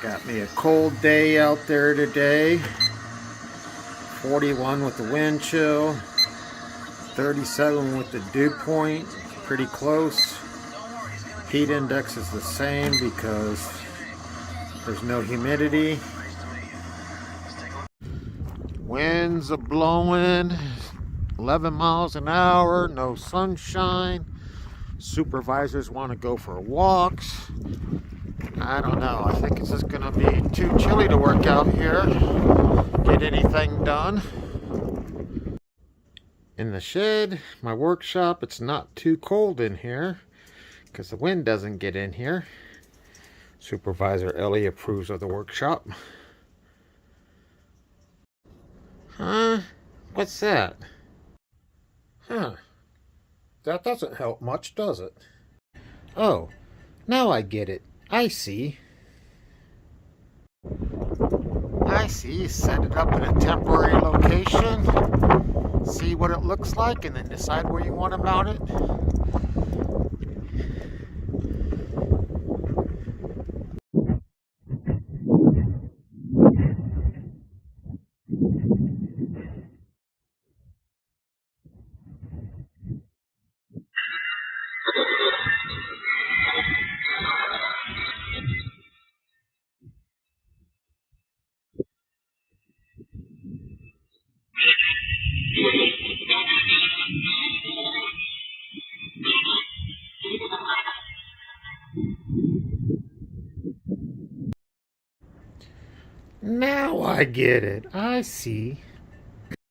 Got me a cold day out there today. 41 with the wind chill, 37 with the dew point, pretty close. Heat index is the same because there's no humidity. Winds are blowing 11 miles an hour, no sunshine. Supervisors want to go for walks. I don't know. I think it's just going to be too chilly to work out here, get anything done. In the shed, my workshop, it's not too cold in here because the wind doesn't get in here. Supervisor Ellie approves of the workshop. Huh? What's that? Huh. That doesn't help much, does it? Oh, now I get it. I see. You set it up in a temporary location, see what it looks like, and then decide where you want to mount it. Now I get it. I see.